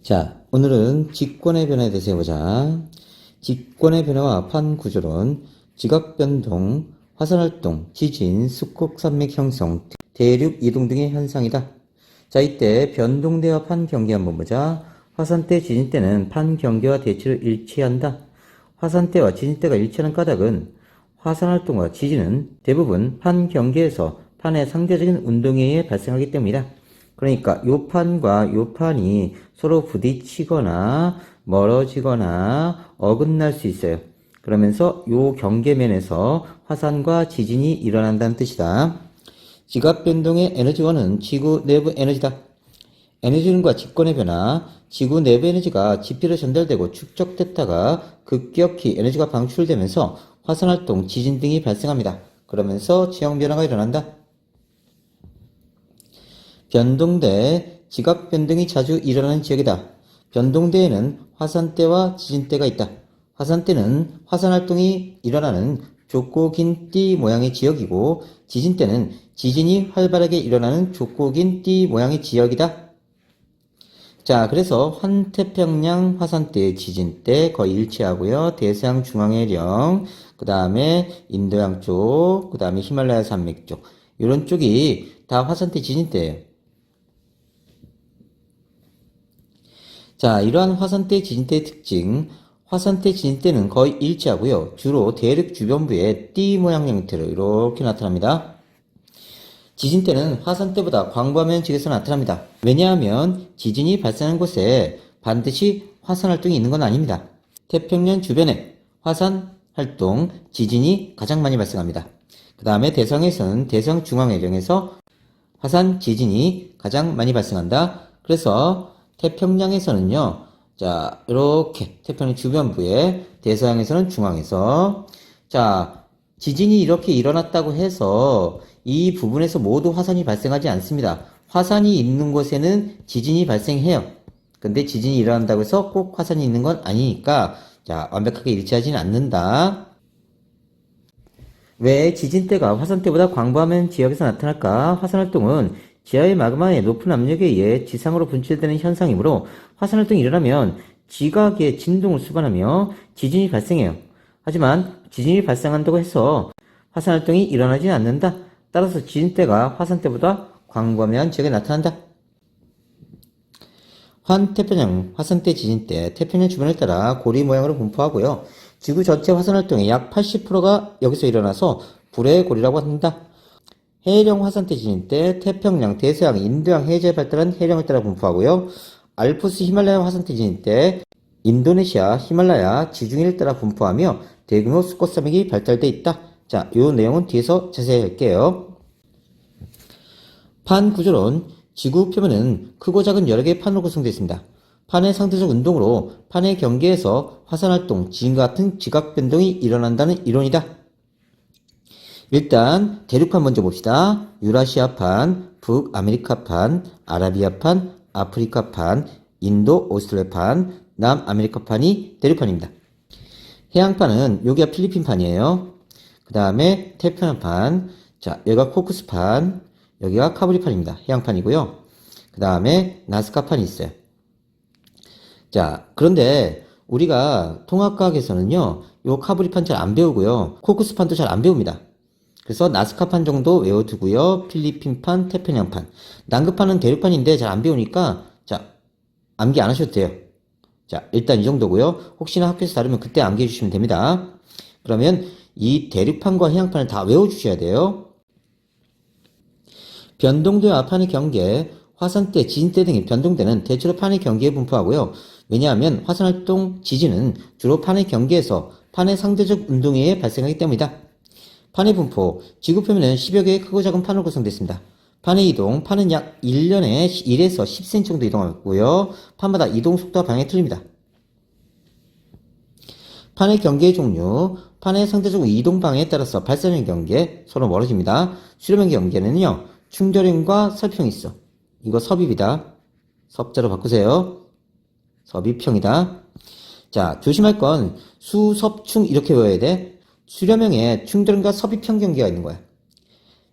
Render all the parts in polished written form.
자, 오늘은 직권의 변화에 대해서 해보자. 직권의 변화와 판구조론, 지각변동, 화산활동, 지진, 습곡산맥 형성, 대륙 이동 등의 현상이다. 자, 이때 변동대와 판경계 한번 보자. 화산대, 지진대는 판경계와 대치로 일치한다. 화산대와 지진대가 일치하는 까닭은 화산활동과 지진은 대부분 판경계에서 판의 상대적인 운동에 의해 발생하기 때문이다. 그러니까 요 판과 요 판이 서로 부딪히거나 멀어지거나 어긋날 수 있어요. 그러면서 요 경계면에서 화산과 지진이 일어난다는 뜻이다. 지각변동의 에너지원은 지구 내부 에너지다. 에너지원과 직권의 변화, 지구 내부 에너지가 지피로 전달되고 축적됐다가 급격히 에너지가 방출되면서 화산활동, 지진 등이 발생합니다. 그러면서 지형변화가 일어난다. 변동대, 지각변동이 자주 일어나는 지역이다. 변동대에는 화산대와 지진대가 있다. 화산대는 화산활동이 일어나는 좁고 긴 띠 모양의 지역이고 지진대는 지진이 활발하게 일어나는 좁고 긴 띠 모양의 지역이다. 자, 그래서 환태평양 화산대, 지진대 거의 일치하고요. 대서양 중앙해령, 그 다음에 인도양 쪽, 그 다음에 히말라야 산맥 쪽 이런 쪽이 다 화산대, 지진대예요. 자, 이러한 화산대, 지진대의 특징, 화산대, 지진대는 거의 일치하고요. 주로 대륙 주변부에 띠 모양 형태로 이렇게 나타납니다. 지진대는 화산대보다 광범위한 지역에서 나타납니다. 왜냐하면 지진이 발생한 곳에 반드시 화산활동이 있는 건 아닙니다. 태평양 주변에 화산활동, 지진이 가장 많이 발생합니다. 그 다음에 대서양에서는 대서양 중앙해령에서 화산, 지진이 가장 많이 발생한다. 그래서 태평양에서는요, 자, 이렇게 태평양 주변부에, 대서양에서는 중앙에서, 자, 지진이 이렇게 일어났다고 해서 이 부분에서 모두 화산이 발생하지 않습니다. 화산이 있는 곳에는 지진이 발생해요. 근데 지진이 일어난다고 해서 꼭 화산이 있는 건 아니니까, 자, 완벽하게 일치하지는 않는다. 왜 지진대가 화산대보다 광범위한 지역에서 나타날까? 화산활동은 지하의 마그마의 높은 압력에 의해 지상으로 분출되는 현상이므로 화산활동이 일어나면 지각의 진동을 수반하며 지진이 발생해요. 하지만 지진이 발생한다고 해서 화산활동이 일어나지 않는다. 따라서 지진대가 화산대보다 광범위한 지역에 나타난다. 환태평양 화산대, 지진대, 태평양 주변을 따라 고리 모양으로 분포하고요. 지구 전체 화산활동의 약 80%가 여기서 일어나서 불의 고리라고 한다. 해령 화산대, 지진대, 태평양, 대서양, 인도양 해저에 발달한 해령을 따라 분포하고요. 알프스 히말라야 화산대, 지진대, 인도네시아 히말라야 지중해를 따라 분포하며 대규모 습곡산맥이 발달돼 있다. 자, 요 내용은 뒤에서 자세히 할게요. 판 구조론, 지구 표면은 크고 작은 여러 개의 판으로 구성되어 있습니다. 판의 상대적 운동으로 판의 경계에서 화산활동, 지진과 같은 지각변동이 일어난다는 이론이다. 일단 대륙판 먼저 봅시다. 유라시아판, 북아메리카판, 아라비아판, 아프리카판, 인도, 오스트레일리아판, 남아메리카판이 대륙판입니다. 해양판은 여기가 필리핀판이에요. 그 다음에 태평양판, 자, 여기가 코쿠스판, 여기가 카브리판입니다. 해양판이고요. 그 다음에 나스카판이 있어요. 자, 그런데 우리가 통합과학에서는요, 요 카브리판 잘 안 배우고요. 코쿠스판도 잘 안 배웁니다. 그래서 나스카판 정도 외워두고요. 필리핀판, 태평양판. 남극판은 대륙판인데 잘 안 배우니까, 자, 암기 안 하셔도 돼요. 자, 일단 이 정도고요. 혹시나 학교에서 다르면 그때 암기해 주시면 됩니다. 그러면 이 대륙판과 해양판을 다 외워주셔야 돼요. 변동대와 판의 경계, 화산대, 지진대 등의 변동대는 대체로 판의 경계에 분포하고요. 왜냐하면 화산활동, 지진은 주로 판의 경계에서 판의 상대적 운동에 의해 발생하기 때문이다. 판의 분포, 지구 표면은 10여 개의 크고 작은 판으로 구성됐습니다. 판의 이동, 판은 약 1년에 1에서 10cm 정도 이동하고요. 판마다 이동 속도와 방향이 틀립니다. 판의 경계의 종류, 판의 상대적 이동 방향에 따라서 발산형 경계, 서로 멀어집니다. 수렴형 경계는요, 충돌형과 섭형이 있어. 이거 섭입이다. 섭자로 바꾸세요. 섭입형이다. 자, 조심할 건 수, 섭, 충 이렇게 외워야 돼. 수렴형에 충돌형과 섭입형 경계가 있는 거야.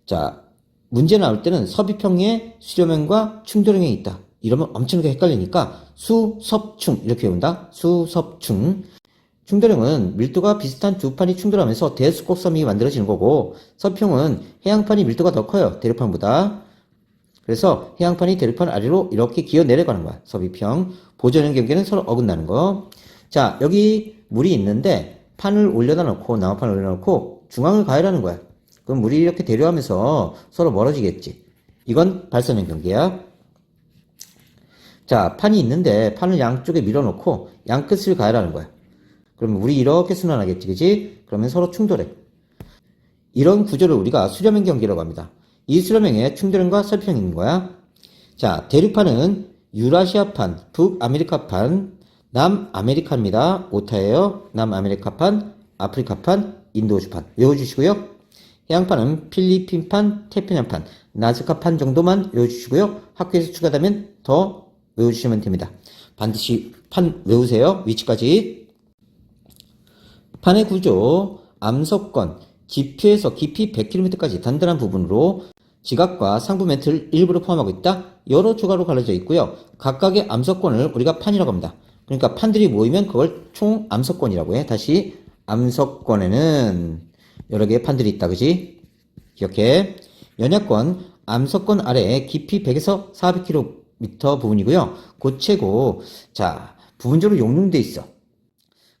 자, 문제 나올 때는 섭입형에 수렴형과 충돌형이 있다. 이러면 엄청나게 헷갈리니까 수섭충 이렇게 외운다. 수섭충. 충돌형은 밀도가 비슷한 두 판이 충돌하면서 대수곡섬이 만들어지는 거고, 서평은 해양판이 밀도가 더 커요. 대륙판보다. 그래서 해양판이 대륙판 아래로 이렇게 기어 내려가는 거야. 서비평. 보전형 경계는 서로 어긋나는 거. 자, 여기 물이 있는데 판을 올려다 놓고, 나무판을 올려놓고 중앙을 가열하는 거야. 그럼 물이 이렇게 대류하면서 서로 멀어지겠지. 이건 발선형 경계야. 자, 판이 있는데 판을 양쪽에 밀어놓고 양끝을 가열하는 거야. 그러면 물이 이렇게 순환하겠지, 그지? 그러면 서로 충돌해. 이런 구조를 우리가 수렴형 경계라고 합니다. 이 수렴형에 충돌형과 설평이 있는 거야. 자, 대륙판은 유라시아판, 북아메리카판, 남아메리카입니다. 오타예요. 남아메리카판, 아프리카판, 인도오주판. 외워주시고요. 해양판은 필리핀판, 태평양판, 나즈카판 정도만 외워주시고요. 학교에서 추가되면 더 외워주시면 됩니다. 반드시 판 외우세요. 위치까지. 판의 구조, 암석권, 지표에서 깊이 100km까지 단단한 부분으로 지각과 상부 멘트를 일부러 포함하고 있다. 여러 조각으로 갈라져 있고요. 각각의 암석권을 우리가 판이라고 합니다. 그러니까 판들이 모이면 그걸 총 암석권이라고 해. 다시 암석권에는 여러 개의 판들이 있다. 그지? 기억해. 연약권, 암석권 아래에 깊이 100에서 400km 부분이고요. 고체고, 자, 부분적으로 용융돼 있어.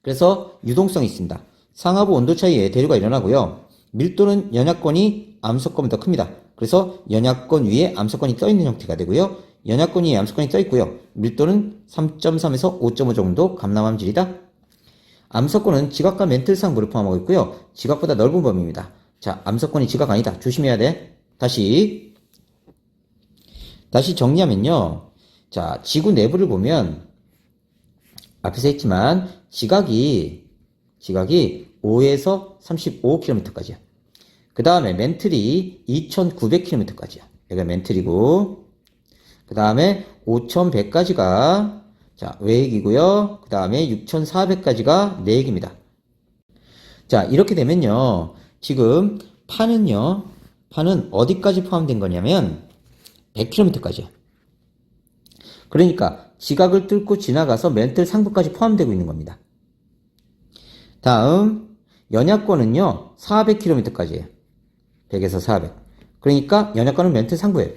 그래서 유동성이 있습니다. 상하부 온도 차이에 대류가 일어나고요. 밀도는 연약권이 암석권보다 큽니다. 그래서 연약권 위에 암석권이 떠있는 형태가 되고요. 연약권 위에 암석권이 떠있고요. 밀도는 3.3에서 5.5 정도 감람암질이다. 암석권은 지각과 멘틀 상부를 포함하고 있고요. 지각보다 넓은 범위입니다. 자, 암석권이 지각 아니다. 조심해야 돼. 다시 정리하면요. 자, 지구 내부를 보면 앞에서 했지만 지각이 5에서 35km까지야. 그 다음에 멘틀이 2900km까지야. 여기가 멘틀이고, 그 다음에 5100까지가 자, 외핵이고요. 그 다음에 6400까지가 내핵입니다. 자, 이렇게 되면요. 지금 판은 어디까지 포함된 거냐면 100km까지야. 그러니까 지각을 뚫고 지나가서 멘틀 상부까지 포함되고 있는 겁니다. 다음 연약권은요 400km까지예요. 100에서 400. 그러니까 연약권은 멘틀 상부예요.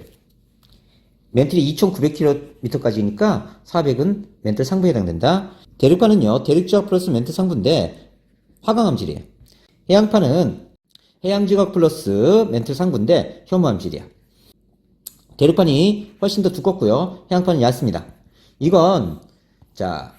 멘틀이 2900km까지니까 400은 멘틀 상부에 해당된다. 대륙판은요 대륙지각 플러스 멘틀 상부인데 화강암질이에요. 해양판은 해양지각 플러스 멘틀 상부인데 혐오암질이야. 대륙판이 훨씬 더 두껍고요. 해양판은 얇습니다. 이건 자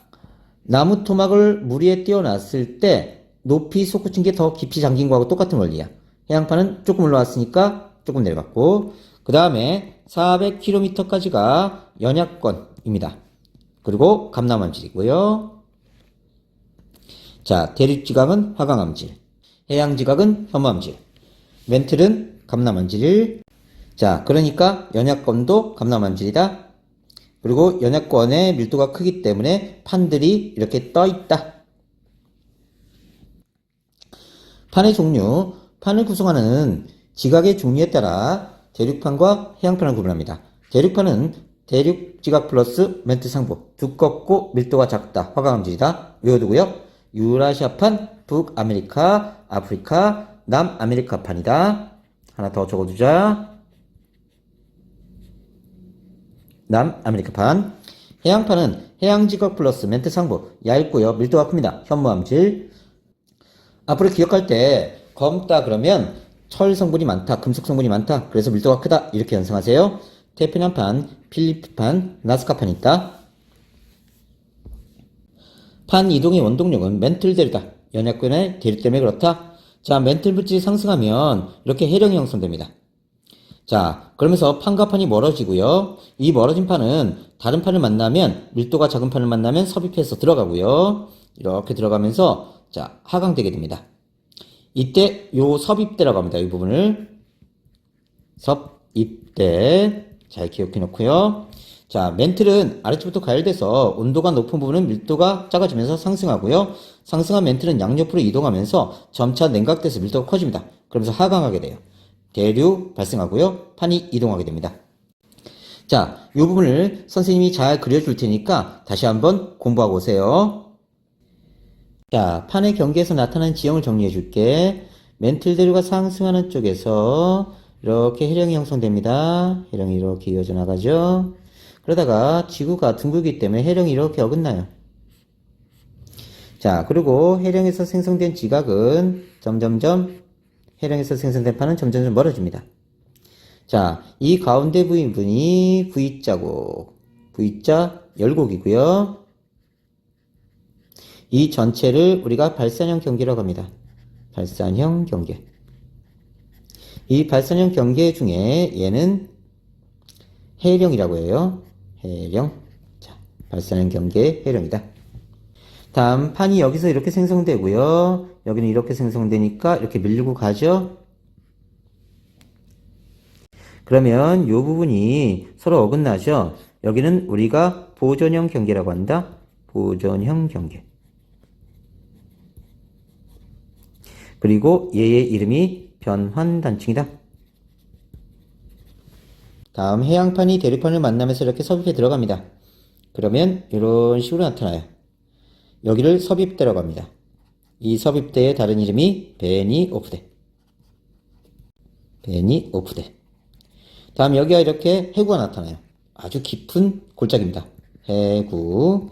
나무 토막을 물 위에 띄워놨을 때 높이 솟구친 게 더 깊이 잠긴 거하고 똑같은 원리야. 해양판은 조금 올라왔으니까 조금 내려갔고, 그 다음에 400km까지가 연약권입니다. 그리고 감람암질이고요. 자, 대륙지각은 화강암질, 해양지각은 혐오암질, 멘틀은 감람암질. 자, 그러니까 연약권도 감람암질이다. 그리고 연약권의 밀도가 크기 때문에 판들이 이렇게 떠 있다. 판의 종류, 판을 구성하는 지각의 종류에 따라 대륙판과 해양판을 구분합니다. 대륙판은 대륙지각 플러스 멘틀 상부, 두껍고 밀도가 작다, 화강암질이다. 외워두고요. 유라시아판, 북아메리카, 아프리카, 남아메리카판이다. 하나 더 적어두자. 남아메리카판. 해양판은 해양지각 플러스 멘틀 상부, 얇고요. 밀도가 큽니다. 혐오암질. 앞으로 기억할 때 검다 그러면 철 성분이 많다, 금속 성분이 많다, 그래서 밀도가 크다 이렇게 연상하세요. 태평양판, 필리핀판, 나스카판이 있다. 판 이동의 원동력은 멘틀 대류다. 연약권의 대류 때문에 그렇다. 자, 멘틀 물질이 상승하면 이렇게 해령이 형성됩니다. 자, 그러면서 판과 판이 멀어지고요. 이 멀어진 판은 다른 판을 만나면, 밀도가 작은 판을 만나면 섭입해서 들어가고요. 이렇게 들어가면서 자, 하강되게 됩니다. 이때 요 섭입대라고 합니다. 이 부분을 섭입대. 잘 기억해 놓고요. 자, 멘틀은 아래쪽부터 가열돼서 온도가 높은 부분은 밀도가 작아지면서 상승하고요. 상승한 멘틀은 양옆으로 이동하면서 점차 냉각돼서 밀도가 커집니다. 그러면서 하강하게 돼요. 대류 발생하고요. 판이 이동하게 됩니다. 자, 이 부분을 선생님이 잘 그려줄 테니까 다시 한번 공부하고 오세요. 자, 판의 경계에서 나타나는 지형을 정리해 줄게. 멘틀 대류가 상승하는 쪽에서 이렇게 해령이 형성됩니다. 해령이 이렇게 이어져 나가죠. 그러다가 지구가 둥글기 때문에 해령이 이렇게 어긋나요. 자, 그리고 해령에서 생성된 지각은 점점점 해령에서 생성된 판은 점점점 멀어집니다. 자, 이 가운데 부분이 V자국, V자 열곡이고요. 이 전체를 우리가 발산형 경계라고 합니다. 발산형 경계. 이 발산형 경계 중에 얘는 해령이라고 해요. 해령. 자, 발산형 경계 해령이다. 다음 판이 여기서 이렇게 생성되고요. 여기는 이렇게 생성되니까 이렇게 밀고 가죠. 그러면 이 부분이 서로 어긋나죠. 여기는 우리가 보존형 경계라고 한다. 보존형 경계. 그리고 얘의 이름이 변환단층이다. 다음 해양판이 대류판을 만나면서 이렇게 섭입에 들어갑니다. 그러면 이런 식으로 나타나요. 여기를 섭입대라고 합니다. 이 섭입대의 다른 이름이 베니오프대. 베니오프대. 다음 여기가 이렇게 해구가 나타나요. 아주 깊은 골짜기입니다. 해구.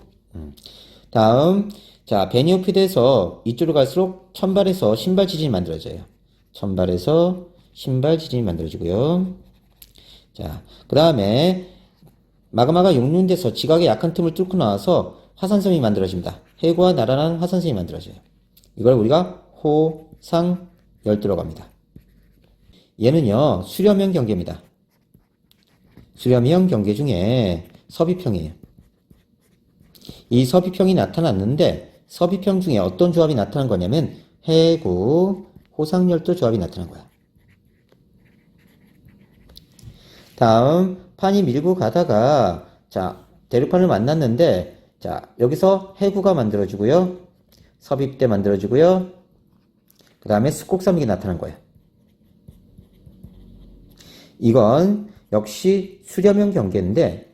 다음 자, 베니오피드에서 이쪽으로 갈수록 천발에서 신발 지진이 만들어져요. 천발에서 신발 지진이 만들어지고요. 자, 그 다음에 마그마가 용륜돼서 지각의 약한 틈을 뚫고 나와서 화산섬이 만들어집니다. 해구와 나란한 화산섬이 만들어져요. 이걸 우리가 호상 열도라고 합니다. 얘는요, 수렴형 경계입니다. 수렴형 경계 중에 섭입형이에요. 이 섭입형이 나타났는데 섭입형 중에 어떤 조합이 나타난 거냐면 해구, 호상열도 조합이 나타난 거야. 다음 판이 밀고 가다가 자, 대류판을 만났는데 자, 여기서 해구가 만들어지고요. 섭입대 만들어지고요. 그 다음에 습곡삼익이 나타난 거예요. 이건 역시 수렴형 경계인데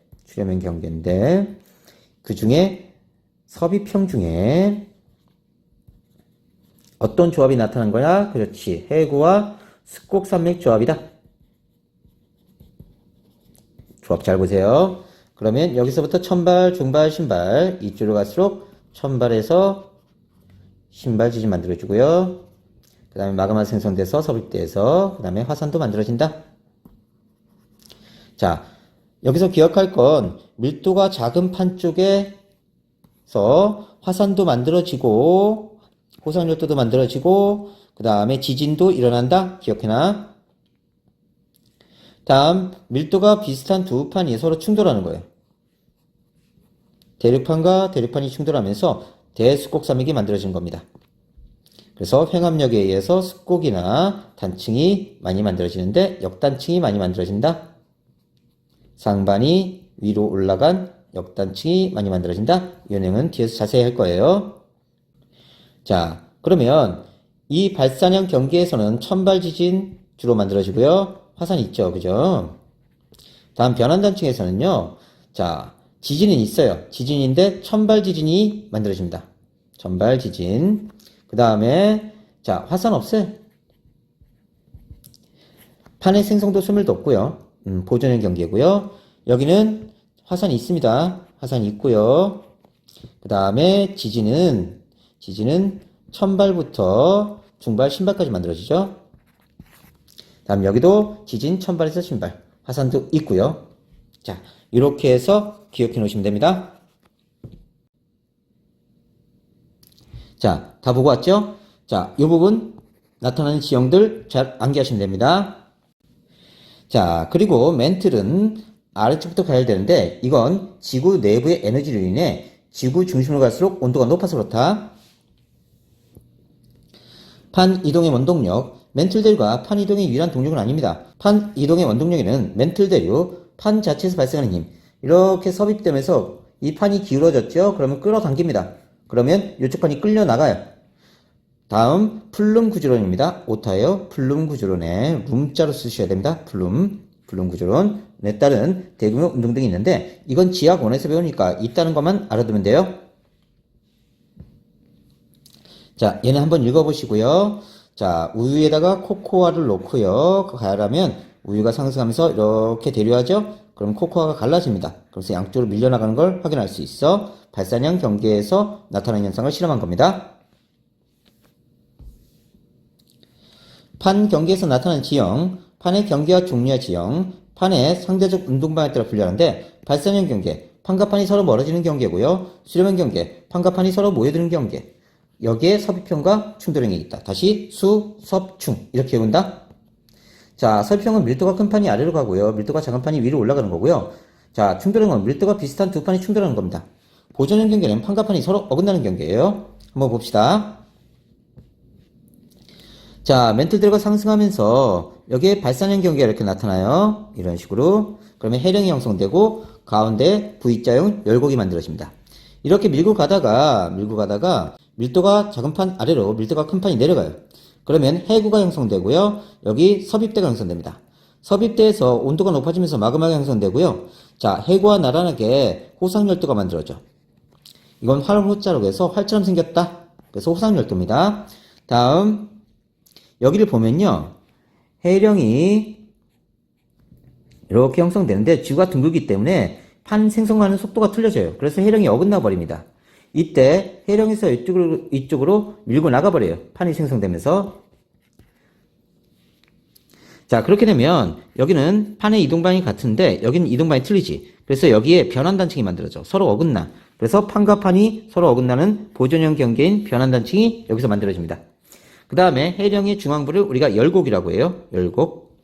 그 중에 섭입형 중에 어떤 조합이 나타난 거야? 그렇지. 해구와 습곡산맥 조합이다. 조합 잘 보세요. 그러면 여기서부터 천발, 중발, 신발 이쪽으로 갈수록 천발에서 신발 지진 만들어주고요. 그 다음에 마그마 생성돼서 섭입돼서 그 다음에 화산도 만들어진다. 자, 여기서 기억할 건 밀도가 작은 판 쪽에서 화산도 만들어지고 호상열도도 만들어지고 그 다음에 지진도 일어난다. 기억해놔. 다음 밀도가 비슷한 두 판이 서로 충돌하는 거예요. 대류판과 대류판이 충돌하면서 대습곡삼익이 만들어진 겁니다. 그래서 횡압력에 의해서 습곡이나 단층이 많이 만들어지는데 역단층이 많이 만들어진다. 상반이 위로 올라간 역단층이 많이 만들어진다. 이 내용은 뒤에서 자세히 할 거예요. 자, 그러면 이 발산형 경계에서는 천발 지진 주로 만들어지고요. 화산이 있죠. 그죠? 다음 변환단층에서는요. 자, 지진은 있어요. 지진인데 천발 지진이 만들어집니다. 천발 지진. 그 다음에 자, 화산 없어요. 판의 생성도 소멸도 없고요. 보존형 경계고요. 여기는 화산이 있습니다. 화산이 있고요. 그 다음에 지진은 천발부터 중발, 신발까지 만들어지죠. 다음 여기도 지진, 천발에서 신발, 화산도 있고요. 자, 이렇게 해서 기억해 놓으시면 됩니다. 자, 다 보고 왔죠? 자, 이 부분 나타나는 지형들 잘 암기하시면 됩니다. 자, 그리고 멘틀은 아래쪽부터 가야 되는데 이건 지구 내부의 에너지로 인해 지구 중심으로 갈수록 온도가 높아서 그렇다. 판 이동의 원동력, 멘틀 대류가 판 이동의 유일한 동력은 아닙니다. 판 이동의 원동력에는 멘틀 대류, 판 자체에서 발생하는 힘, 이렇게 섭입되면서 이 판이 기울어졌죠? 그러면 끌어당깁니다. 그러면 이쪽 판이 끌려 나가요. 다음 플룸 구조론입니다. 오타예요. 플룸 구조론에 룸자로 쓰셔야 됩니다. 플룸. 불륜 구조론에 따른 대규모 운동 등이 있는데 이건 지학 1에서 배우니까 있다는 것만 알아두면 돼요. 자, 얘는 한번 읽어보시고요. 자, 우유에다가 코코아를 넣고요. 가열하면 우유가 상승하면서 이렇게 대류하죠? 그럼 코코아가 갈라집니다. 그래서 양쪽으로 밀려나가는 걸 확인할 수 있어 발산형 경계에서 나타나는 현상을 실험한 겁니다. 판 경계에서 나타나는 지형, 판의 경계와 종류와 지형, 판의 상대적 운동방에 따라 분류하는데 발산형 경계, 판과 판이 서로 멀어지는 경계고요. 수렴형 경계, 판과 판이 서로 모여드는 경계. 여기에 섭입형과 충돌형이 있다. 다시 수, 섭, 충 이렇게 외운다. 자, 섭입형은 밀도가 큰 판이 아래로 가고요. 밀도가 작은 판이 위로 올라가는 거고요. 자, 충돌형은 밀도가 비슷한 두 판이 충돌하는 겁니다. 보존형 경계는 판과 판이 서로 어긋나는 경계예요. 한번 봅시다. 자, 멘틀들과 상승하면서 여기에 발산형 경계가 이렇게 나타나요. 이런 식으로. 그러면 해령이 형성되고 가운데 V자형 열곡이 만들어집니다. 이렇게 밀고 가다가 밀도가 작은 판 아래로 밀도가 큰 판이 내려가요. 그러면 해구가 형성되고요. 여기 섭입대가 형성됩니다. 섭입대에서 온도가 높아지면서 마그마가 형성되고요. 자, 해구와 나란하게 호상열도가 만들어져. 이건 활호자라고 해서 활처럼 생겼다. 그래서 호상열도입니다. 다음 여기를 보면요. 해령이 이렇게 형성되는데 지구가 둥글기 때문에 판 생성하는 속도가 틀려져요. 그래서 해령이 어긋나 버립니다. 이때 해령에서 이쪽으로 밀고 나가버려요. 판이 생성되면서. 자, 그렇게 되면 여기는 판의 이동방이 같은데 여기는 이동방이 틀리지. 그래서 여기에 변환단층이 만들어져. 서로 어긋나. 그래서 판과 판이 서로 어긋나는 보존형 경계인 변환단층이 여기서 만들어집니다. 그 다음에 해령의 중앙부를 우리가 열곡이라고 해요. 열곡.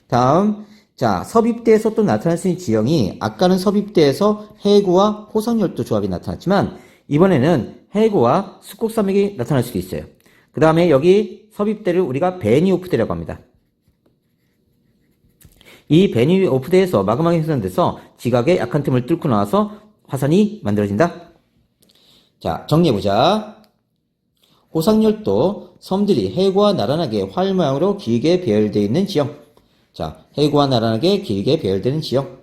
다음, 자, 섭입대에서 또 나타날 수 있는 지형이 아까는 섭입대에서 해구와 호상열도 조합이 나타났지만 이번에는 해구와 숙곡산맥이 나타날 수도 있어요. 그 다음에 여기 섭입대를 우리가 베니오프대라고 합니다. 이 베니오프대에서 마그마가 형성돼서 지각의 약한 틈을 뚫고 나와서 화산이 만들어진다. 자, 정리해보자. 호상열도, 섬들이 해구와 나란하게 활 모양으로 길게 배열되어 있는 지형. 자, 해구와 나란하게 길게 배열되는 지형.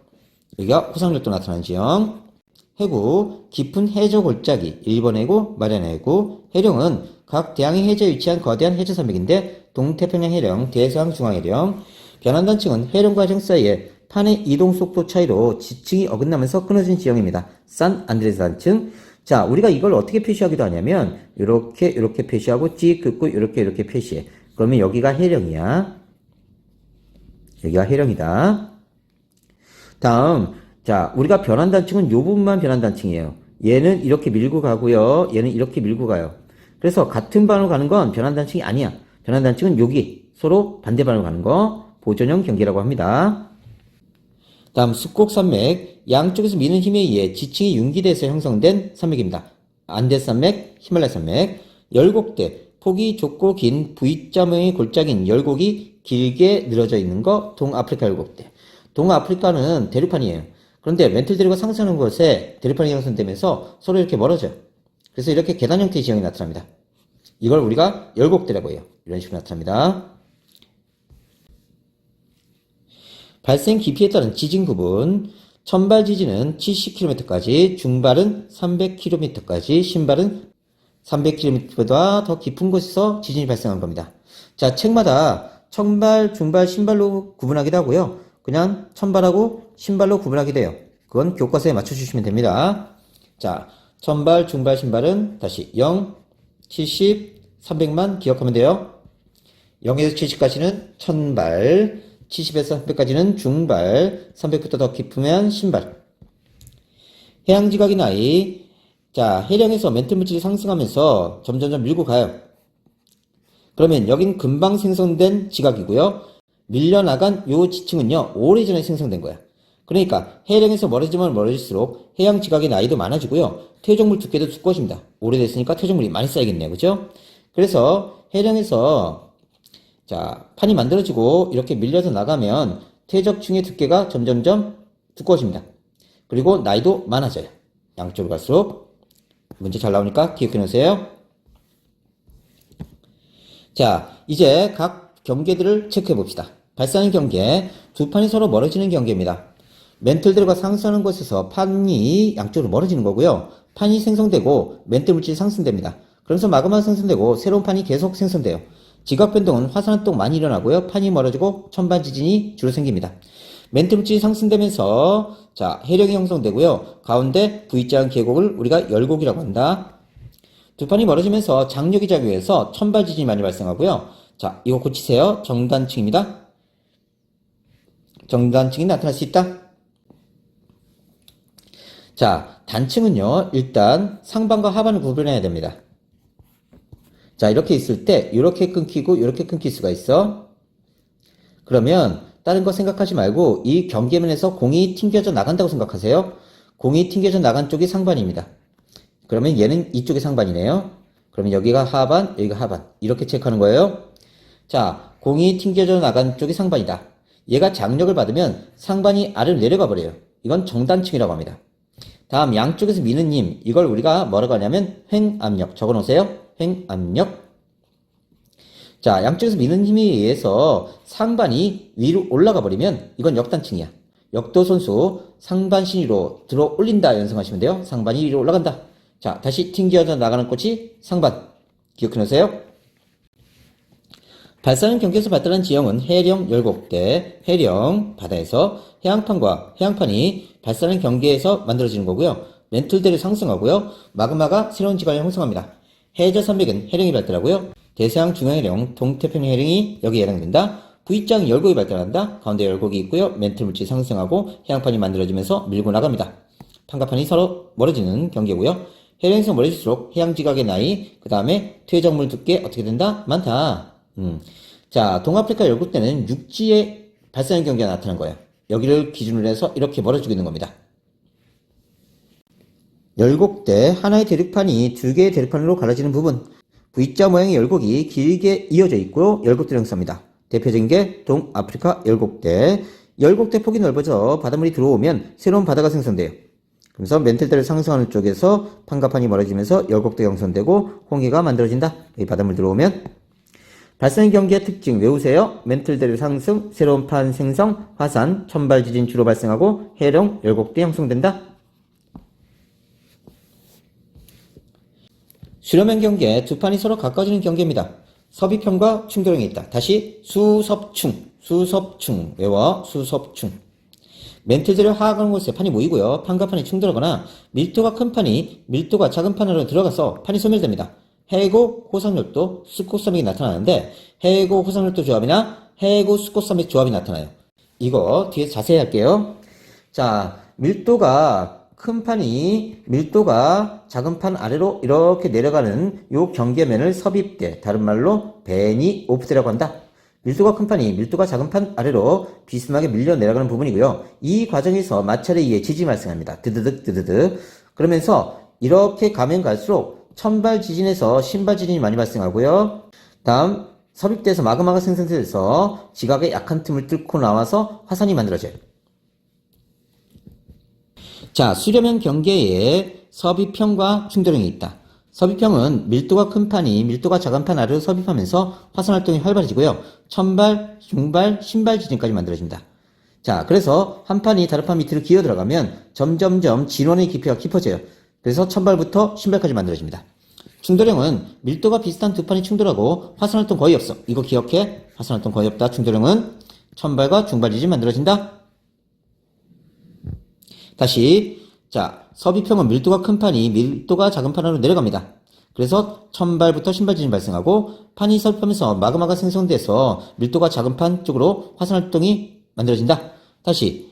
여기가 호상열도 나타나는 지형. 해구, 깊은 해저 골짜기, 일본 해구, 마리아나 해구. 해령은 각 대양의 해저에 위치한 거대한 해저산맥인데 동태평양 해령, 대서양 중앙해령. 변환단층은 해령과 해령 사이에 판의 이동 속도 차이로 지층이 어긋나면서 끊어진 지형입니다. 산 안드레스 단층. 자, 우리가 이걸 어떻게 표시하기도 하냐면 이렇게 표시하고 찍 긋고 이렇게 표시해. 그러면 여기가 해령이야. 여기가 해령이다. 다음, 자, 우리가 변환단층은 요 부분만 변환단층이에요. 얘는 이렇게 밀고 가고요. 얘는 이렇게 밀고 가요. 그래서 같은 방으로 가는 건 변환단층이 아니야. 변환단층은 여기 서로 반대 방으로 가는 거 보존형 경계라고 합니다. 다음 숙곡산맥, 양쪽에서 미는 힘에 의해 지층이 융기돼서 형성된 산맥입니다. 안데산맥, 히말라야산맥, 열곡대, 폭이 좁고 긴 V자 모양의 골짜기인 열곡이 길게 늘어져 있는 거 동아프리카 열곡대. 동아프리카는 대륙판이에요. 그런데 멘틀대류가 상승하는 곳에 대륙판이 형성되면서 서로 이렇게 멀어져요. 그래서 이렇게 계단 형태의 지형이 나타납니다. 이걸 우리가 열곡대라고 해요. 이런 식으로 나타납니다. 발생 깊이에 따른 지진 구분, 천발 지진은 70km까지, 중발은 300km까지, 신발은 300km보다 더 깊은 곳에서 지진이 발생한 겁니다. 자, 책마다 천발, 중발, 신발로 구분하기도 하고요. 그냥 천발하고 신발로 구분하기도 해요. 그건 교과서에 맞춰주시면 됩니다. 자, 천발, 중발, 신발은 다시 0, 70, 300만 기억하면 돼요. 0에서 70까지는 천발, 70에서 300까지는 중발, 300부터 더 깊으면 신발. 해양지각의 나이. 자, 해령에서 멘틀물질이 상승하면서 점점점 밀고 가요. 그러면 여긴 금방 생성된 지각이고요. 밀려나간 요 지층은요, 오래전에 생성된 거야. 그러니까 해령에서 멀어지면 멀어질수록 해양지각의 나이도 많아지고요. 퇴적물 두께도 두꺼워집니다. 오래됐으니까 퇴적물이 많이 쌓이겠네요. 그죠? 그래서 해령에서 자, 판이 만들어지고 이렇게 밀려서 나가면 퇴적층의 두께가 점점점 두꺼워집니다. 그리고 나이도 많아져요. 양쪽으로 갈수록. 문제 잘 나오니까 기억해 놓으세요. 자, 이제 각 경계들을 체크해 봅시다. 발산하는 경계, 두 판이 서로 멀어지는 경계입니다. 멘틀들과 상승하는 곳에서 판이 양쪽으로 멀어지는 거고요. 판이 생성되고 멘틀 물질이 상승됩니다. 그러면서 마그마가 생성되고 새로운 판이 계속 생성돼요. 지각 변동은 화산활동 많이 일어나고요. 판이 멀어지고 천반 지진이 주로 생깁니다. 멘틀 물질이 상승되면서 해령이 형성되고요. 가운데 V자형 계곡을 우리가 열곡이라고 한다. 두 판이 멀어지면서 장력이 작용해서 천발 지진이 많이 발생하고요. 이거 고치세요. 정단층입니다. 정단층이 나타날 수 있다. 단층은요, 일단 상반과 하반을 구분해야 됩니다. 이렇게 있을 때 이렇게 끊기고 이렇게 끊길 수가 있어. 그러면 다른 거 생각하지 말고 이 경계면에서 공이 튕겨져 나간다고 생각하세요. 공이 튕겨져 나간 쪽이 상반입니다. 그러면 얘는 이쪽이 상반이네요. 그러면 여기가 하반, 여기가 하반. 이렇게 체크하는 거예요. 공이 튕겨져 나간 쪽이 상반이다. 얘가 장력을 받으면 상반이 아래로 내려가 버려요. 이건 정단층이라고 합니다. 다음 양쪽에서 미는 힘, 이걸 우리가 뭐라고 하냐면 횡압력. 적어놓으세요. 횡압력. 양쪽에서 미는 힘에 의해서 상반이 위로 올라가 버리면 이건 역단층이야. 역도선수 상반신 위로 들어 올린다 연상하시면 돼요. 상반이 위로 올라간다. 다시 튕겨져 나가는 꽃이 상반. 기억해놓으세요. 발산하는 경계에서 발달한 지형은 해령 열곡대, 해령 바다에서 해양판과 해양판이 발산하는 경계에서 만들어지는 거고요. 멘틀들이 상승하고요. 마그마가 새로운 지관을 형성합니다. 해저 산맥은 해령이 발달하고요. 대서양 중앙해령, 동태평양 해령이 여기에 해당된다. V자형 열곡이 발달한다. 가운데 열곡이 있고요. 멘틀 물질이 상승하고 해양판이 만들어지면서 밀고 나갑니다. 판과판이 서로 멀어지는 경계고요. 해령에서 멀어질수록 해양지각의 나이, 그 다음에 퇴적물 두께 어떻게 된다? 많다. 동아프리카 열곡대는 육지에 발산하는 경계가 나타난 거예요. 여기를 기준으로 해서 이렇게 멀어지고 있는 겁니다. 열곡대, 하나의 대륙판이 두 개의 대륙판으로 갈라지는 부분. V자 모양의 열곡이 길게 이어져 있고 열곡대를 형성합니다. 대표적인 게 동아프리카 열곡대. 열곡대 폭이 넓어져 바닷물이 들어오면 새로운 바다가 생성돼요. 그래서 멘틀대를 상승하는 쪽에서 판과판이 멀어지면서 열곡대가 형성되고 홍해가 만들어진다. 이 바닷물 들어오면. 발산 경계의 특징 외우세요. 멘틀대를 상승, 새로운 판 생성, 화산, 천발 지진 주로 발생하고 해령, 열곡대 형성된다. 수렴형 경계, 두 판이 서로 가까워지는 경계입니다. 섭입형과 충돌형이 있다. 다시 수섭충 외워. 수섭충. 멘틀대를 하악하는 곳에 판이 모이고요. 판과 판이 충돌하거나 밀도가 큰 판이 밀도가 작은 판으로 들어가서 판이 소멸됩니다. 해고 호상열도 수꽃산맥이 나타나는데 해고 호상열도 조합이나 해고 수꽃산맥 조합이 나타나요. 이거 뒤에서 자세히 할게요. 밀도가 큰 판이 밀도가 작은 판 아래로 이렇게 내려가는 요 경계면을 섭입대, 다른 말로 베니 오프대라고 한다. 밀도가 큰 판이 밀도가 작은 판 아래로 비스듬하게 밀려 내려가는 부분이고요. 이 과정에서 마찰에 의해 지진이 발생합니다. 드드득. 그러면서 이렇게 가면 갈수록 천발 지진에서 신발 지진이 많이 발생하고요. 다음 섭입대에서 마그마가 생성돼서 지각의 약한 틈을 뚫고 나와서 화산이 만들어져요. 수렴형 경계에 섭입형과 충돌형이 있다. 섭입형은 밀도가 큰 판이 밀도가 작은 판 아래로 섭입하면서 화산 활동이 활발해지고요. 천발, 중발, 신발 지진까지 만들어집니다. 그래서 한 판이 다른 판 밑으로 기어 들어가면 점점점 진원의 깊이가 깊어져요. 그래서 천발부터 신발까지 만들어집니다. 충돌형은 밀도가 비슷한 두 판이 충돌하고 화산 활동 거의 없어. 이거 기억해. 화산 활동 거의 없다. 충돌형은 천발과 중발 지진 만들어진다. 다시 섭입형은 밀도가 큰 판이 밀도가 작은 판으로 내려갑니다. 그래서 천발부터 신발 지진이 발생하고 판이 섭입하면서 마그마가 생성돼서 밀도가 작은 판 쪽으로 화산 활동이 만들어진다. 다시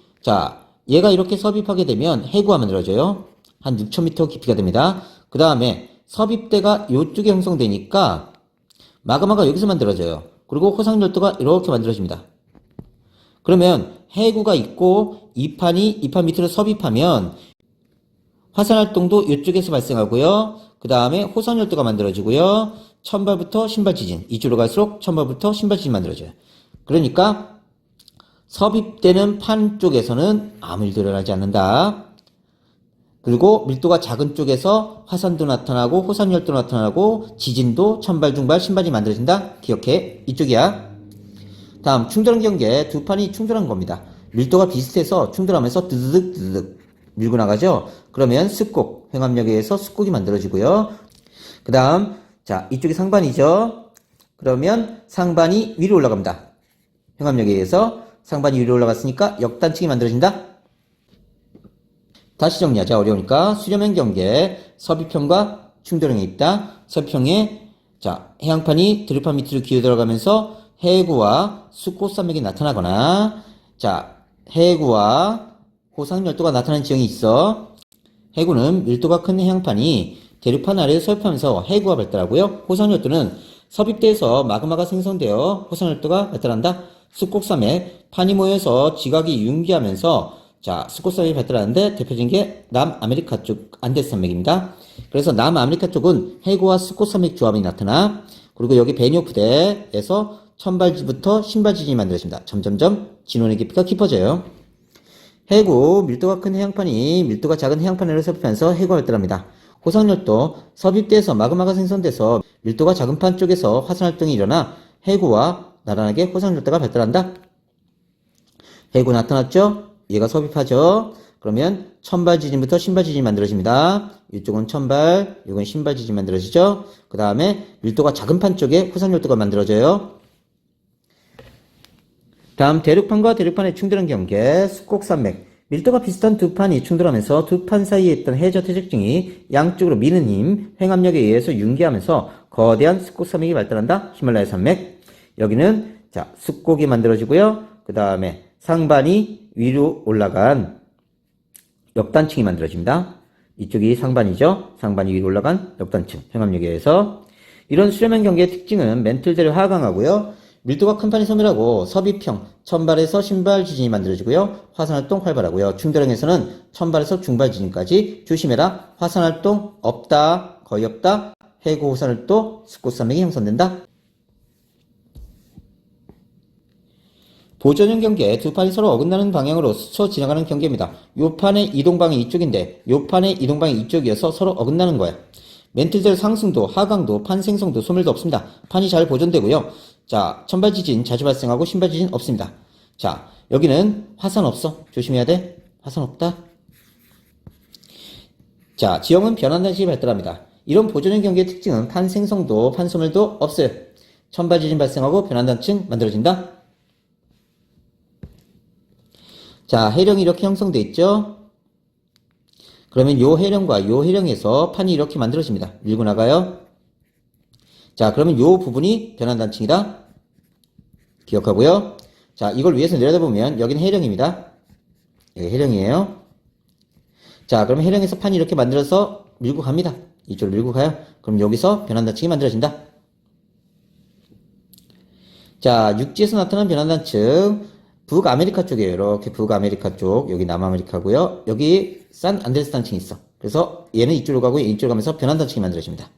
얘가 이렇게 섭입하게 되면 해구가 만들어져요. 한 6,000m 깊이가 됩니다. 그 다음에 섭입대가 이쪽에 형성되니까 마그마가 여기서 만들어져요. 그리고 호상열도가 이렇게 만들어집니다. 그러면 해구가 있고 이 판 밑으로 섭입하면 화산활동도 이쪽에서 발생하고요. 그 다음에 호상열도가 만들어지고요. 천발부터 신발지진, 이쪽으로 갈수록 천발부터 신발지진 만들어져요. 그러니까 섭입되는 판 쪽에서는 아무 일도 일어나지 않는다. 그리고 밀도가 작은 쪽에서 화산도 나타나고 호산열도 나타나고 지진도 천발, 중발, 신발이 만들어진다. 기억해. 이쪽이야. 다음 충돌한 경계에 두 판이 충돌한 겁니다. 밀도가 비슷해서 충돌하면서 드드득 밀고 나가죠. 그러면 습곡, 횡압력에 의해서 습곡이 만들어지고요. 그 다음 자 이쪽이 상반이죠. 그러면 상반이 위로 올라갑니다. 횡압력에 의해서 상반이 위로 올라갔으니까 역단층이 만들어진다. 다시 정리하자. 어려우니까 수렴형 경계 서비평과 충돌형에 있다. 서비평에 자 해양판이 들판 밑으로 기어 들어가면서 해구와 숫꽃산맥이 나타나거나 자 해구와 호상열도가 나타나는 지형이 있어. 해구는 밀도가 큰 해양판이 대륙판 아래에 서입하면서 해구가 발달하고요. 호상열도는 섭입대에서 마그마가 생성되어 호상열도가 발달한다. 숫곡산맥 판이 모여서 지각이 융기하면서 자 숫곡산맥이 발달하는데 대표적인 게 남아메리카 쪽 안데스산맥입니다. 그래서 남아메리카 쪽은 해구와 숫곡산맥 조합이 나타나. 그리고 여기 베니오프대에서 천발지부터 신발지진이 만들어집니다. 점점점 진원의 깊이가 깊어져요. 해구, 밀도가 큰 해양판이 밀도가 작은 해양판으로 섭입하면서 해구가 발달합니다. 호상열도, 섭입대에서 마그마가 생성돼서 밀도가 작은 판 쪽에서 화산활동이 일어나 해구와 나란하게 호상열도가 발달한다. 해구 나타났죠? 얘가 섭입하죠? 그러면 천발지진부터 신발지진이 만들어집니다. 이쪽은 천발, 이건 신발지진이 만들어지죠? 그 다음에 밀도가 작은 판 쪽에 호상열도가 만들어져요. 다음 대륙판과 대륙판의 충돌한 경계 숫곡산맥 밀도가 비슷한 두 판이 충돌하면서 두 판 사이에 있던 해저 퇴적증이 양쪽으로 미는 힘, 횡압력에 의해서 융기하면서 거대한 숫곡산맥이 발달한다. 히말라야 산맥. 여기는 자 숫곡이 만들어지고요. 그 다음에 상반이 위로 올라간 역단층이 만들어집니다. 이쪽이 상반이죠. 상반이 위로 올라간 역단층, 횡압력에 의해서. 이런 수렴형 경계의 특징은 멘틀대로 하강하고요. 밀도가 큰 판이 소멸하고 섭입형, 천발에서 신발 지진이 만들어지고요. 화산활동 활발하고요. 충돌형에서는 천발에서 중발 지진까지 조심해라. 화산활동 없다, 거의 없다. 해구 호산활동, 숫꽃산맥이 형성된다. 보존형 경계 두 판이 서로 어긋나는 방향으로 스쳐 지나가는 경계입니다. 요 판의 이동방이 이쪽인데 요 판의 이동방이 이쪽이어서 서로 어긋나는 거야. 멘틀대로 상승도, 하강도, 판 생성도, 소멸도 없습니다. 판이 잘 보존되고요. 자, 천발지진 자주 발생하고 신발지진 없습니다. 자, 여기는 화산 없어. 조심해야 돼. 화산 없다. 자, 지형은 변환단식이 발달합니다. 이런 보존형 경계의 특징은 판 생성도, 판 소멸도 없어요. 천발지진 발생하고 변환단층 만들어진다. 자, 해령이 이렇게 형성돼 있죠? 그러면 요 해령과 요 해령에서 판이 이렇게 만들어집니다. 밀고 나가요. 자, 그러면 요 부분이 변환단층이다. 기억하고요. 자, 이걸 위에서 내려다보면 여기는 해령입니다. 여기 해령이에요. 자, 그러면 해령에서 판이 이렇게 만들어서 밀고 갑니다. 이쪽으로 밀고 가요. 그럼 여기서 변환단층이 만들어진다. 자, 육지에서 나타난 변환단층 북아메리카 쪽이에요. 이렇게 북아메리카 쪽, 여기 남아메리카고요. 여기 산 안데스 단층이 있어. 그래서 얘는 이쪽으로 가고 얘는 이쪽으로 가면서 변환단층이 만들어집니다.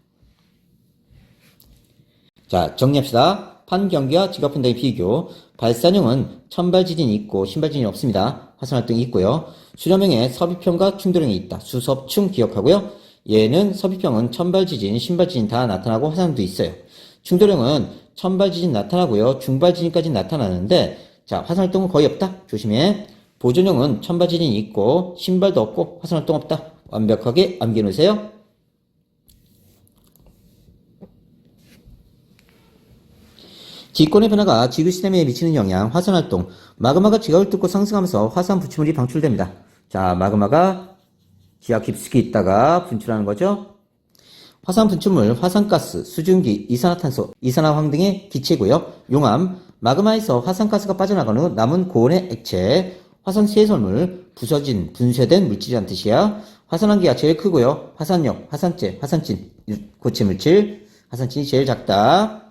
자, 정리합시다. 판 경계와 지각편대의 비교. 발산형은 천발 지진이 있고 신발 지진이 없습니다. 화산활동이 있고요. 수렴형에 섭입형과 충돌형이 있다. 수섭충 기억하고요. 얘는 섭입형은 천발 지진, 신발 지진 다 나타나고 화산도 있어요. 충돌형은 천발 지진 나타나고요. 중발 지진까지 나타나는데 자, 화산활동은 거의 없다. 조심해. 보존형은 천발 지진이 있고 신발도 없고 화산활동 없다. 완벽하게 암기해 놓으세요. 기권의 변화가 지구 시스템에 미치는 영향, 화산활동. 마그마가 지각을 뚫고 상승하면서 화산 부추물이 방출됩니다. 자, 마그마가 지하 깊숙이 있다가 분출하는 거죠. 화산 분출물, 화산가스, 수증기, 이산화탄소, 이산화황 등의 기체고요. 용암, 마그마에서 화산가스가 빠져나간 후 남은 고온의 액체, 화산 시해설물, 부서진, 분쇄된 물질이란 뜻이야. 화산환기가 제일 크고요. 화산력, 화산재, 화산진, 고체물질, 화산진이 제일 작다.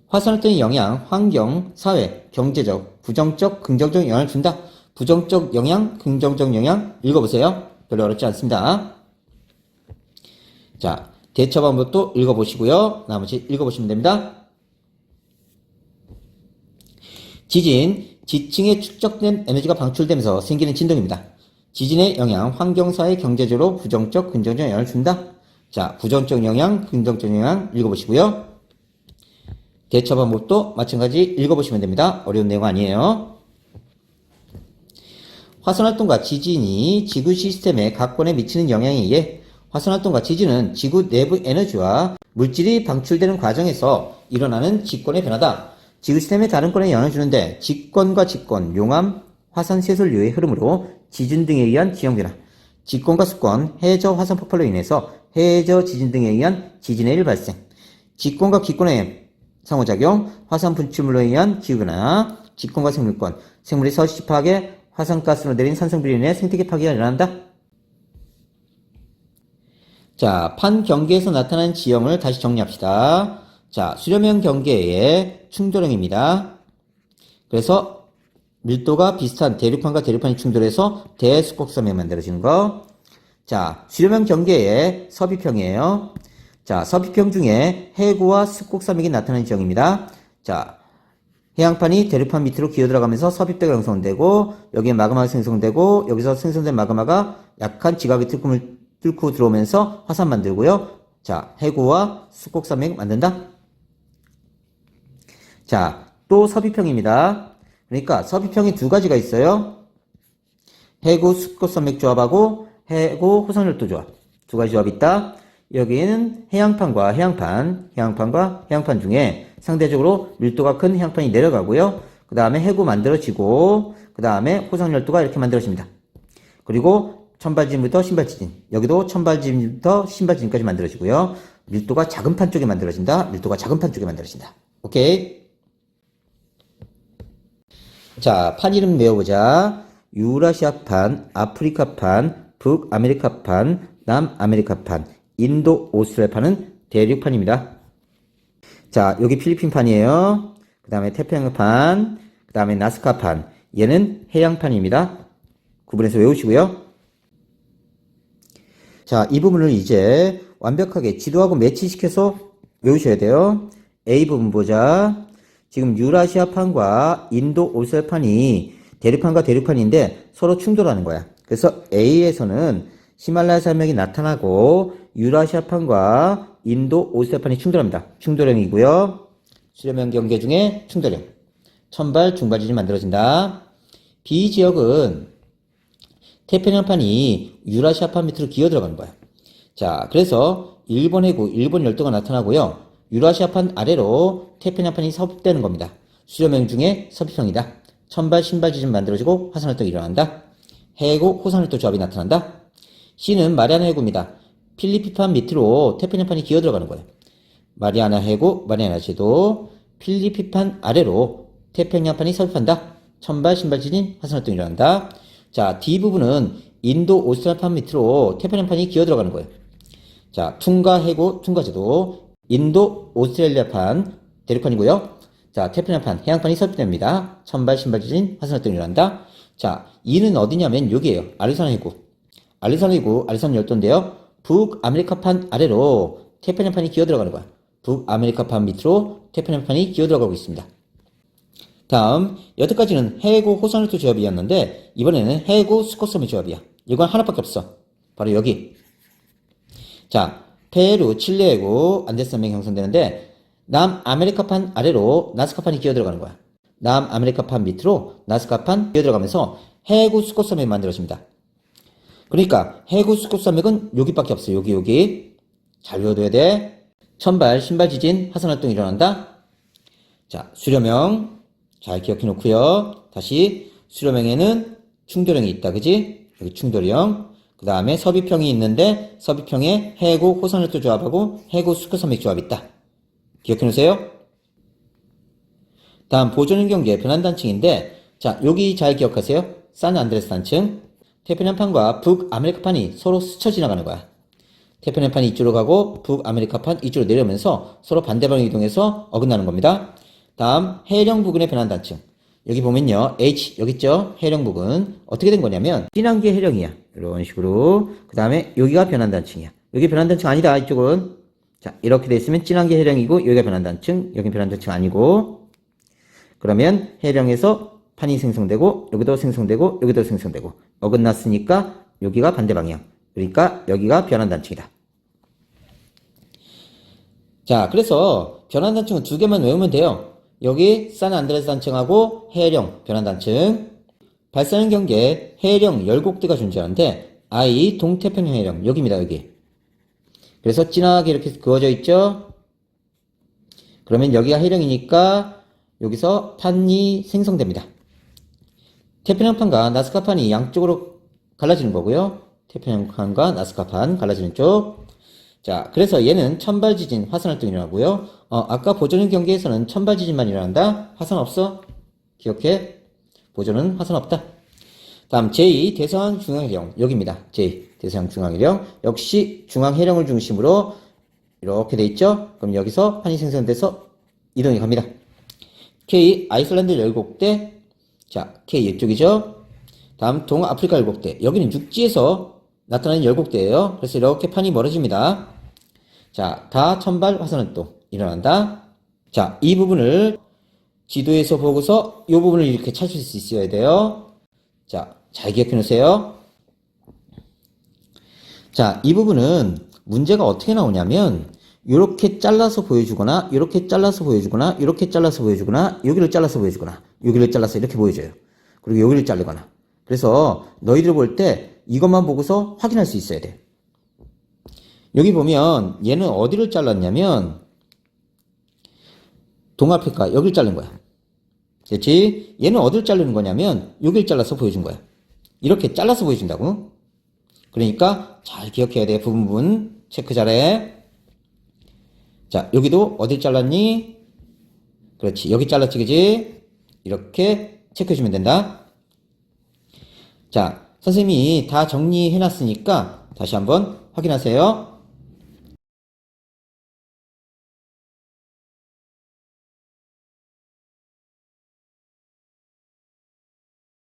화산활동의 영향, 환경, 사회, 경제적, 부정적, 긍정적 영향을 준다. 부정적 영향, 긍정적 영향 읽어보세요. 별로 어렵지 않습니다. 자, 대처 방법도 읽어보시고요. 나머지 읽어보시면 됩니다. 지진, 지층에 축적된 에너지가 방출되면서 생기는 진동입니다. 지진의 영향, 환경, 사회, 경제적으로 부정적, 긍정적 영향을 준다. 자, 부정적 영향, 긍정적 영향 읽어보시고요. 대처 방법도 마찬가지 읽어보시면 됩니다. 어려운 내용 아니에요. 화산활동과 지진이 지구 시스템의 각권에 미치는 영향에 의해 화산활동과 지진은 지구 내부 에너지와 물질이 방출되는 과정에서 일어나는 직권의 변화다. 지구 시스템의 다른 권에 영향을 주는데 직권과 직권, 용암, 화산 쇄설류의 흐름으로 지진 등에 의한 지형 변화, 직권과 수권, 해저 화산 폭발로 인해서 해저 지진 등에 의한 지진의 일 발생, 직권과 기권의 상호작용, 화산 분출물로 의한 기후변화, 직권과 생물권, 생물이 서식지파하게 화산가스로 내린 산성비로 인해 생태계 파괴가 일어난다. 자, 판 경계에서 나타나는 지형을 다시 정리합시다. 자, 수렴형 경계의 충돌형입니다. 그래서 밀도가 비슷한 대륙판과 대륙판이 충돌해서 대수곡섬이 만들어지는 거. 자, 수렴형 경계의 섭입형이에요. 자, 섭입형 중에 해구와 습곡섬이 나타나는 지형입니다. 자, 해양판이 대륙판 밑으로 기어 들어가면서 섭입대가 형성되고 여기에 마그마가 생성되고 여기서 생성된 마그마가 약한 지각의 뚫고 들어오면서 화산 만들고요. 자, 해구와 습곡산맥 만든다. 자, 또 섭입형입니다. 그러니까 섭입형이 두 가지가 있어요. 해구 습곡산맥 조합하고 해구 호산열도 조합. 두 가지 조합이 있다. 여기는 해양판과 해양판 중에 상대적으로 밀도가 큰 해양판이 내려가고요. 그 다음에 해구 만들어지고 그 다음에 호산열도가 이렇게 만들어집니다. 그리고 천발지진부터 신발지진, 여기도 천발지진부터 신발지진까지 만들어지고요. 밀도가 작은 판 쪽에 만들어진다. 오케이. 자, 판 이름 외워보자. 유라시아판, 아프리카판, 북아메리카판, 남아메리카판, 인도 오스트랄판은 대륙판입니다. 자, 여기 필리핀판이에요. 그 다음에 태평양판, 그 다음에 나스카판. 얘는 해양판입니다. 구분해서 외우시고요. 자, 이 부분을 이제 완벽하게 지도하고 매치시켜서 외우셔야 돼요. A 부분 보자. 지금 유라시아판과 인도 오스트랄판이 대륙판과 대륙판인데 서로 충돌하는 거야. 그래서 A에서는 히말라야 산맥이 나타나고 유라시아판과 인도 오스트랄판이 충돌합니다. 충돌형이고요. 수렴형 경계 중에 충돌형. 천발, 중발지진이 만들어진다. B 지역은 태평양판이 유라시아판 밑으로 기어 들어가는 거야. 자, 그래서 일본 해구, 일본 열도가 나타나고요. 유라시아판 아래로 태평양판이 섭입되는 겁니다. 수렴형 중에 섭입형이다. 천발, 신발 지진 만들어지고 화산활동이 일어난다. 해구, 호산활동 조합이 나타난다. C는 마리아나 해구입니다. 필리핀판 밑으로 태평양판이 기어 들어가는 거예요. 마리아나 해구, 마리아나 제도, 필리핀판 아래로 태평양판이 섭입한다. 천발, 신발 지진, 화산활동이 일어난다. 자, D 부분은 인도 오스트랄판 밑으로 태평양판이 기어 들어가는 거예요. 자, 퉁가 해구, 퉁가 제도, 인도 오스트레일리아판 대륙판이고요. 자, 태평양판, 해양판이 섭입됩니다. 천발, 신발 지진, 화산활동이 일어난다. 자, E는 어디냐면 여기에요. 아리조나 해구. 아리조나 해구, 아리조나 열도인데요. 북아메리카판 아래로 태평양판이 기어 들어가는 거야. 북아메리카판 밑으로 태평양판이 기어 들어가고 있습니다. 다음, 여태까지는 해구 호산활동 조합이었는데 이번에는 해구 스코섬의 조합이야. 이건 하나밖에 없어. 바로 여기. 자, 페루, 칠레 해구 안데스산맥이 형성되는데 남아메리카판 아래로 나스카판이 기어 들어가는 거야. 남아메리카판 밑으로 나스카판 기어 들어가면서 해구 스코섬맥이 만들어집니다. 그러니까 해구 스코섬맥은 여기밖에 없어요. 여기. 잘 외워둬야 돼. 천발, 신발 지진, 화산활동이 일어난다. 자, 수렴형. 잘 기억해 놓고요. 다시 수렴형에는 충돌형이 있다. 그지? 여기 충돌형. 그 다음에 섭입형이 있는데 섭입형에 해구 호산활동 조합하고 해구 스코섬맥 조합이 있다. 기억해 놓으세요. 다음 보존형 경계 변환단층인데 자, 여기 잘 기억하세요. 산안드레스 단층. 태평양판과 북아메리카판이 서로 스쳐 지나가는 거야. 태평양판이 이쪽으로 가고 북아메리카판 이쪽으로 내려오면서 서로 반대 방향으로 이동해서 어긋나는 겁니다. 다음 해령 부근의 변환단층. 여기 보면요. H 여기 있죠. 해령 부근. 어떻게 된 거냐면 진한계 해령이야. 이런 식으로. 그 다음에 여기가 변환단층이야. 여기 변환단층 아니다. 이쪽은. 자, 이렇게 돼 있으면 진한계 해령이고 여기가 변환단층. 여기 변환단층 아니고. 그러면 해령에서 판이 생성되고 여기도 생성되고 여기도 생성되고 어긋났으니까 여기가 반대 방향. 그러니까 여기가 변환단층이다. 자, 그래서 변환단층은 두 개만 외우면 돼요. 여기 산안드레스 단층하고 해령 변환단층. 발사는 경계에 해령 열곡대가 존재하는데 I 동태평양 해령 여기입니다. 여기. 그래서 진하게 이렇게 그어져 있죠. 그러면 여기가 해령이니까 여기서 판이 생성됩니다. 태평양판과 나스카판이 양쪽으로 갈라지는 거고요. 태평양판과 나스카판 갈라지는 쪽. 자, 그래서 얘는 천발지진 화산활동이 일어나고요. 아까 보존의 경계에서는 천발지진만 일어난다? 화산 없어? 기억해? 보존은 화산 없다. 다음 제2 대서양 중앙해령 여기입니다. 제2 대서양 중앙해령 역시 중앙해령을 중심으로 이렇게 돼 있죠. 그럼 여기서 판이 생성돼서 이동이 갑니다. K 아이슬란드 열곡대. 자, K 이쪽이죠. 다음 동아프리카 열곡대. 여기는 육지에서 나타나는 열곡대예요. 그래서 이렇게 판이 멀어집니다. 자, 다 천발 화산활동 일어난다. 자, 이 부분을 지도에서 보고서 이 부분을 이렇게 찾을 수 있어야 돼요. 자, 잘 기억해 놓으세요. 자, 이 부분은 문제가 어떻게 나오냐면 이렇게 잘라서 보여주거나 이렇게 잘라서 보여주거나 이렇게 잘라서 보여주거나 여기를 잘라서 보여주거나 여기를 잘라서 이렇게 보여줘요. 그리고 여기를 자르거나. 그래서 너희들 볼 때 이것만 보고서 확인할 수 있어야 돼. 여기 보면 얘는 어디를 잘랐냐면 동아프리카 여기를 자른 거야. 그렇지? 얘는 어디를 자르는 거냐면 여기를 잘라서 보여준 거야. 이렇게 잘라서 보여준다고. 그러니까 잘 기억해야 돼. 부분 체크 잘해. 자, 여기도 어딜 잘랐니? 그렇지. 여기 잘랐지, 그지? 이렇게 체크해주면 된다. 자, 선생님이 다 정리해놨으니까 다시 한번 확인하세요.